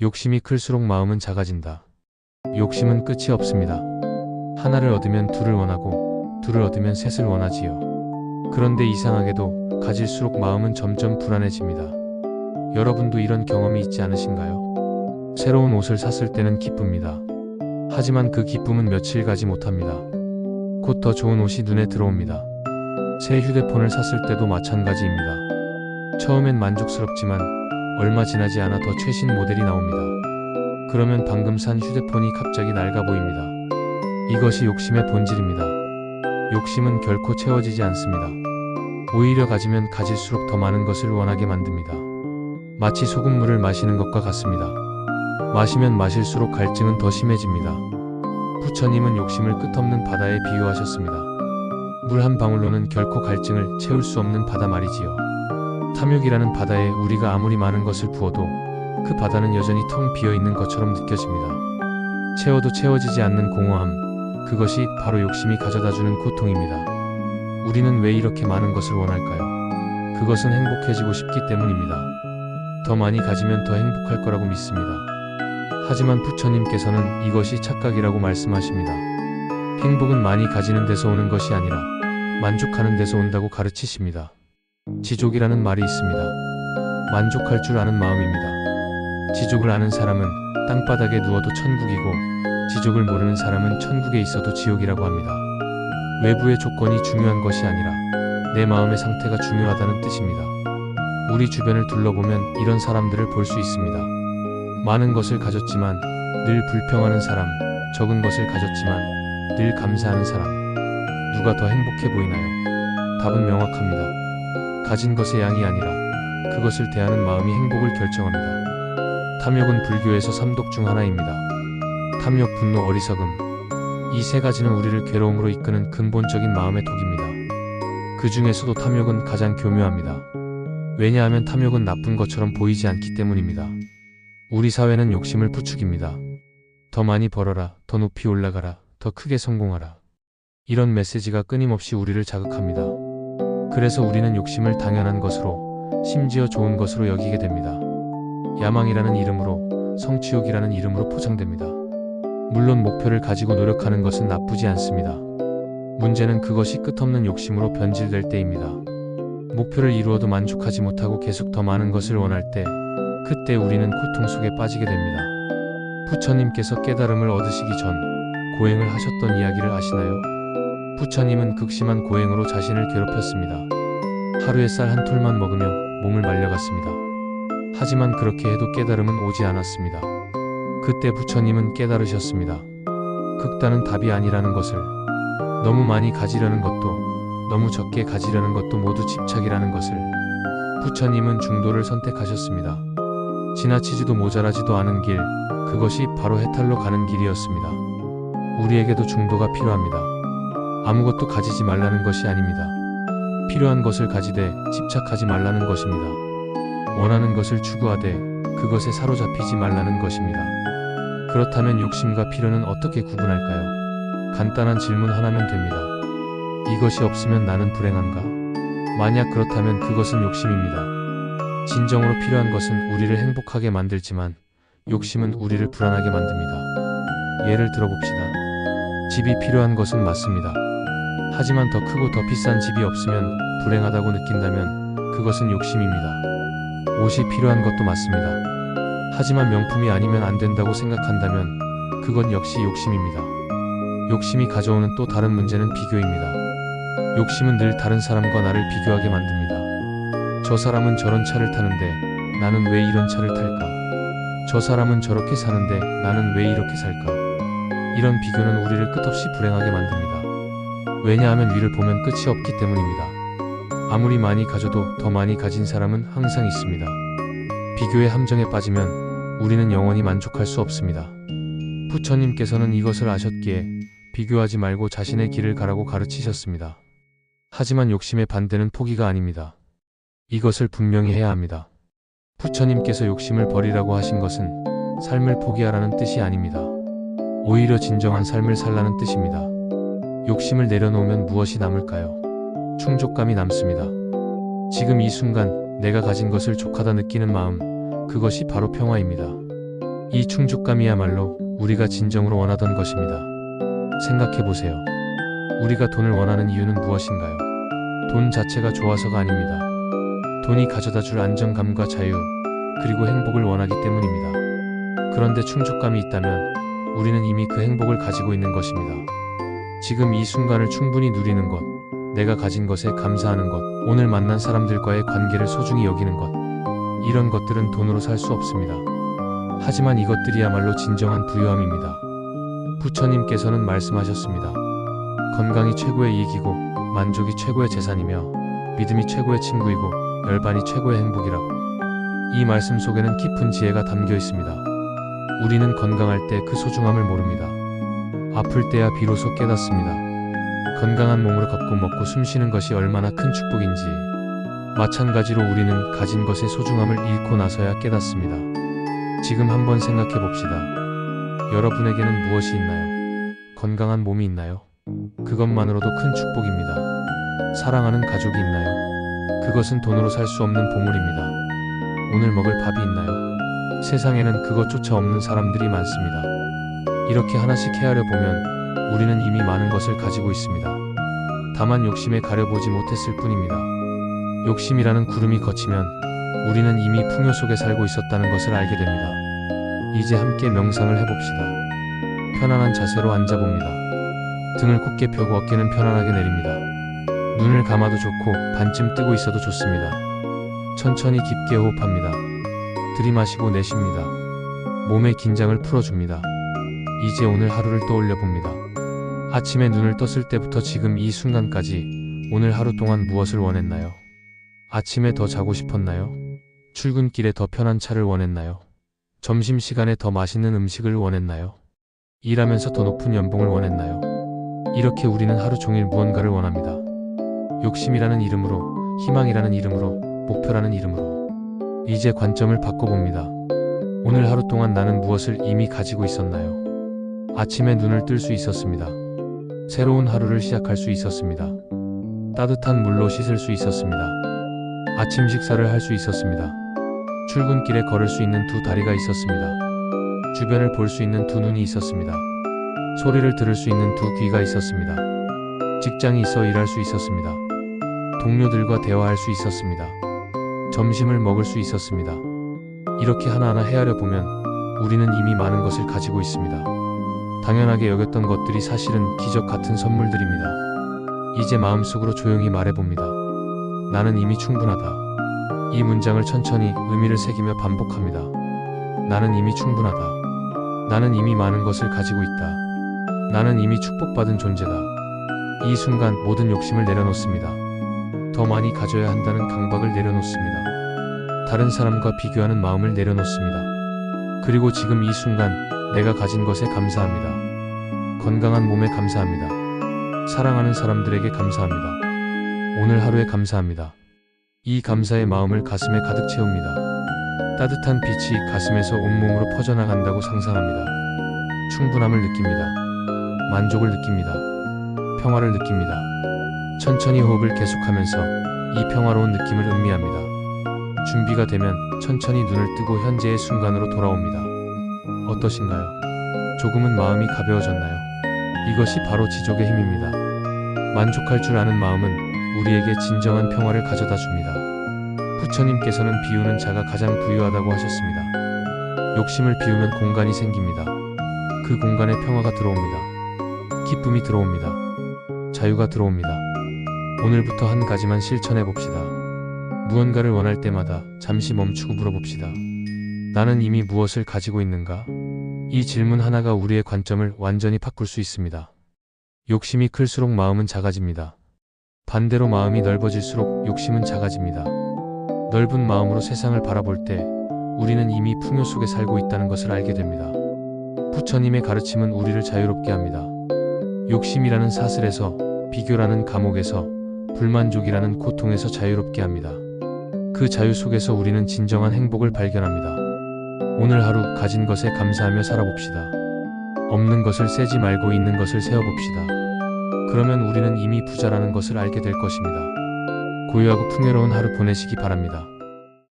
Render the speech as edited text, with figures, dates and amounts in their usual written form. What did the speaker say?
욕심이 클수록 마음은 작아진다. 욕심은 끝이 없습니다. 하나를 얻으면 둘을 원하고 둘을 얻으면 셋을 원하지요. 그런데 이상하게도 가질수록 마음은 점점 불안해집니다. 여러분도 이런 경험이 있지 않으신가요? 새로운 옷을 샀을 때는 기쁩니다. 하지만 그 기쁨은 며칠 가지 못합니다. 곧 더 좋은 옷이 눈에 들어옵니다. 새 휴대폰을 샀을 때도 마찬가지입니다. 처음엔 만족스럽지만 얼마 지나지 않아 더 최신 모델이 나옵니다. 그러면 방금 산 휴대폰이 갑자기 낡아 보입니다. 이것이 욕심의 본질입니다. 욕심은 결코 채워지지 않습니다. 오히려 가지면 가질수록 더 많은 것을 원하게 만듭니다. 마치 소금물을 마시는 것과 같습니다. 마시면 마실수록 갈증은 더 심해집니다. 부처님은 욕심을 끝없는 바다에 비유하셨습니다. 물 한 방울로는 결코 갈증을 채울 수 없는 바다 말이지요. 탐욕이라는 바다에 우리가 아무리 많은 것을 부어도 그 바다는 여전히 텅 비어 있는 것처럼 느껴집니다. 채워도 채워지지 않는 공허함, 그것이 바로 욕심이 가져다주는 고통입니다. 우리는 왜 이렇게 많은 것을 원할까요? 그것은 행복해지고 싶기 때문입니다. 더 많이 가지면 더 행복할 거라고 믿습니다. 하지만 부처님께서는 이것이 착각이라고 말씀하십니다. 행복은 많이 가지는 데서 오는 것이 아니라 만족하는 데서 온다고 가르치십니다. 지족이라는 말이 있습니다. 만족할 줄 아는 마음입니다. 지족을 아는 사람은 땅바닥에 누워도 천국이고 지족을 모르는 사람은 천국에 있어도 지옥이라고 합니다. 외부의 조건이 중요한 것이 아니라 내 마음의 상태가 중요하다는 뜻입니다. 우리 주변을 둘러보면 이런 사람들을 볼 수 있습니다. 많은 것을 가졌지만 늘 불평하는 사람, 적은 것을 가졌지만 늘 감사하는 사람. 누가 더 행복해 보이나요? 답은 명확합니다. 가진 것의 양이 아니라 그것을 대하는 마음이 행복을 결정합니다. 탐욕은 불교에서 삼독 중 하나입니다. 탐욕, 분노, 어리석음. 이 세 가지는 우리를 괴로움으로 이끄는 근본적인 마음의 독입니다. 그 중에서도 탐욕은 가장 교묘합니다. 왜냐하면 탐욕은 나쁜 것처럼 보이지 않기 때문입니다. 우리 사회는 욕심을 부추깁니다. 더 많이 벌어라, 더 높이 올라가라, 더 크게 성공하라. 이런 메시지가 끊임없이 우리를 자극합니다. 그래서 우리는 욕심을 당연한 것으로, 심지어 좋은 것으로 여기게 됩니다. 야망이라는 이름으로, 성취욕이라는 이름으로 포장됩니다. 물론 목표를 가지고 노력하는 것은 나쁘지 않습니다. 문제는 그것이 끝없는 욕심으로 변질될 때입니다. 목표를 이루어도 만족하지 못하고 계속 더 많은 것을 원할 때, 그때 우리는 고통 속에 빠지게 됩니다. 부처님께서 깨달음을 얻으시기 전 고행을 하셨던 이야기를 아시나요? 부처님은 극심한 고행으로 자신을 괴롭혔습니다. 하루에 쌀 한 톨만 먹으며 몸을 말려갔습니다. 하지만 그렇게 해도 깨달음은 오지 않았습니다. 그때 부처님은 깨달으셨습니다. 극단은 답이 아니라는 것을. 너무 많이 가지려는 것도 너무 적게 가지려는 것도 모두 집착이라는 것을. 부처님은 중도를 선택하셨습니다. 지나치지도 모자라지도 않은 길, 그것이 바로 해탈로 가는 길이었습니다. 우리에게도 중도가 필요합니다. 아무것도 가지지 말라는 것이 아닙니다. 필요한 것을 가지되 집착하지 말라는 것입니다. 원하는 것을 추구하되 그것에 사로잡히지 말라는 것입니다. 그렇다면 욕심과 필요는 어떻게 구분할까요? 간단한 질문 하나면 됩니다. 이것이 없으면 나는 불행한가? 만약 그렇다면 그것은 욕심입니다. 진정으로 필요한 것은 우리를 행복하게 만들지만 욕심은 우리를 불안하게 만듭니다. 예를 들어봅시다. 집이 필요한 것은 맞습니다. 하지만 더 크고 더 비싼 집이 없으면 불행하다고 느낀다면 그것은 욕심입니다. 옷이 필요한 것도 맞습니다. 하지만 명품이 아니면 안 된다고 생각한다면 그건 역시 욕심입니다. 욕심이 가져오는 또 다른 문제는 비교입니다. 욕심은 늘 다른 사람과 나를 비교하게 만듭니다. 저 사람은 저런 차를 타는데 나는 왜 이런 차를 탈까? 저 사람은 저렇게 사는데 나는 왜 이렇게 살까? 이런 비교는 우리를 끝없이 불행하게 만듭니다. 왜냐하면 위를 보면 끝이 없기 때문입니다. 아무리 많이 가져도 더 많이 가진 사람은 항상 있습니다. 비교의 함정에 빠지면 우리는 영원히 만족할 수 없습니다. 부처님께서는 이것을 아셨기에 비교하지 말고 자신의 길을 가라고 가르치셨습니다. 하지만 욕심의 반대는 포기가 아닙니다. 이것을 분명히 해야 합니다. 부처님께서 욕심을 버리라고 하신 것은 삶을 포기하라는 뜻이 아닙니다. 오히려 진정한 삶을 살라는 뜻입니다. 욕심을 내려놓으면 무엇이 남을까요? 충족감이 남습니다. 지금 이 순간 내가 가진 것을 족하다 느끼는 마음, 그것이 바로 평화입니다. 이 충족감이야말로 우리가 진정으로 원하던 것입니다. 생각해보세요. 우리가 돈을 원하는 이유는 무엇인가요? 돈 자체가 좋아서가 아닙니다. 돈이 가져다 줄 안정감과 자유, 그리고 행복을 원하기 때문입니다. 그런데 충족감이 있다면 우리는 이미 그 행복을 가지고 있는 것입니다. 지금 이 순간을 충분히 누리는 것, 내가 가진 것에 감사하는 것, 오늘 만난 사람들과의 관계를 소중히 여기는 것, 이런 것들은 돈으로 살 수 없습니다. 하지만 이것들이야말로 진정한 부유함입니다. 부처님께서는 말씀하셨습니다. 건강이 최고의 이익이고 만족이 최고의 재산이며 믿음이 최고의 친구이고 열반이 최고의 행복이라고. 이 말씀 속에는 깊은 지혜가 담겨 있습니다. 우리는 건강할 때 그 소중함을 모릅니다. 아플 때야 비로소 깨닫습니다. 건강한 몸으로 걷고 먹고 숨쉬는 것이 얼마나 큰 축복인지. 마찬가지로 우리는 가진 것의 소중함을 잃고 나서야 깨닫습니다. 지금 한번 생각해 봅시다. 여러분에게는 무엇이 있나요? 건강한 몸이 있나요? 그것만으로도 큰 축복입니다. 사랑하는 가족이 있나요? 그것은 돈으로 살 수 없는 보물입니다. 오늘 먹을 밥이 있나요? 세상에는 그것조차 없는 사람들이 많습니다. 이렇게 하나씩 헤아려 보면 우리는 이미 많은 것을 가지고 있습니다. 다만 욕심에 가려보지 못했을 뿐입니다. 욕심이라는 구름이 걷히면 우리는 이미 풍요 속에 살고 있었다는 것을 알게 됩니다. 이제 함께 명상을 해봅시다. 편안한 자세로 앉아봅니다. 등을 곧게 펴고 어깨는 편안하게 내립니다. 눈을 감아도 좋고 반쯤 뜨고 있어도 좋습니다. 천천히 깊게 호흡합니다. 들이마시고 내쉽니다. 몸의 긴장을 풀어줍니다. 이제 오늘 하루를 떠올려 봅니다. 아침에 눈을 떴을 때부터 지금 이 순간까지 오늘 하루 동안 무엇을 원했나요? 아침에 더 자고 싶었나요? 출근길에 더 편한 차를 원했나요? 점심시간에 더 맛있는 음식을 원했나요? 일하면서 더 높은 연봉을 원했나요? 이렇게 우리는 하루 종일 무언가를 원합니다. 욕심이라는 이름으로, 희망이라는 이름으로, 목표라는 이름으로. 이제 관점을 바꿔봅니다. 오늘 하루 동안 나는 무엇을 이미 가지고 있었나요? 아침에 눈을 뜰 수 있었습니다. 새로운 하루를 시작할 수 있었습니다. 따뜻한 물로 씻을 수 있었습니다. 아침 식사를 할 수 있었습니다. 출근길에 걸을 수 있는 두 다리가 있었습니다. 주변을 볼 수 있는 두 눈이 있었습니다. 소리를 들을 수 있는 두 귀가 있었습니다. 직장이 있어 일할 수 있었습니다. 동료들과 대화할 수 있었습니다. 점심을 먹을 수 있었습니다. 이렇게 하나하나 헤아려 보면 우리는 이미 많은 것을 가지고 있습니다. 당연하게 여겼던 것들이 사실은 기적 같은 선물들입니다. 이제 마음속으로 조용히 말해봅니다. 나는 이미 충분하다. 이 문장을 천천히 의미를 새기며 반복합니다. 나는 이미 충분하다. 나는 이미 많은 것을 가지고 있다. 나는 이미 축복받은 존재다. 이 순간 모든 욕심을 내려놓습니다. 더 많이 가져야 한다는 강박을 내려놓습니다. 다른 사람과 비교하는 마음을 내려놓습니다. 그리고 지금 이 순간 내가 가진 것에 감사합니다. 건강한 몸에 감사합니다. 사랑하는 사람들에게 감사합니다. 오늘 하루에 감사합니다. 이 감사의 마음을 가슴에 가득 채웁니다. 따뜻한 빛이 가슴에서 온몸으로 퍼져나간다고 상상합니다. 충분함을 느낍니다. 만족을 느낍니다. 평화를 느낍니다. 천천히 호흡을 계속하면서 이 평화로운 느낌을 음미합니다. 준비가 되면 천천히 눈을 뜨고 현재의 순간으로 돌아옵니다. 어떠신가요? 조금은 마음이 가벼워졌나요? 이것이 바로 지족의 힘입니다. 만족할 줄 아는 마음은 우리에게 진정한 평화를 가져다 줍니다. 부처님께서는 비우는 자가 가장 부유하다고 하셨습니다. 욕심을 비우면 공간이 생깁니다. 그 공간에 평화가 들어옵니다. 기쁨이 들어옵니다. 자유가 들어옵니다. 오늘부터 한 가지만 실천해 봅시다. 무언가를 원할 때마다 잠시 멈추고 물어봅시다. 나는 이미 무엇을 가지고 있는가? 이 질문 하나가 우리의 관점을 완전히 바꿀 수 있습니다. 욕심이 클수록 마음은 작아집니다. 반대로 마음이 넓어질수록 욕심은 작아집니다. 넓은 마음으로 세상을 바라볼 때 우리는 이미 풍요 속에 살고 있다는 것을 알게 됩니다. 부처님의 가르침은 우리를 자유롭게 합니다. 욕심이라는 사슬에서, 비교라는 감옥에서, 불만족이라는 고통에서 자유롭게 합니다. 그 자유 속에서 우리는 진정한 행복을 발견합니다. 오늘 하루 가진 것에 감사하며 살아봅시다. 없는 것을 세지 말고 있는 것을 세어봅시다. 그러면 우리는 이미 부자라는 것을 알게 될 것입니다. 고요하고 풍요로운 하루 보내시기 바랍니다.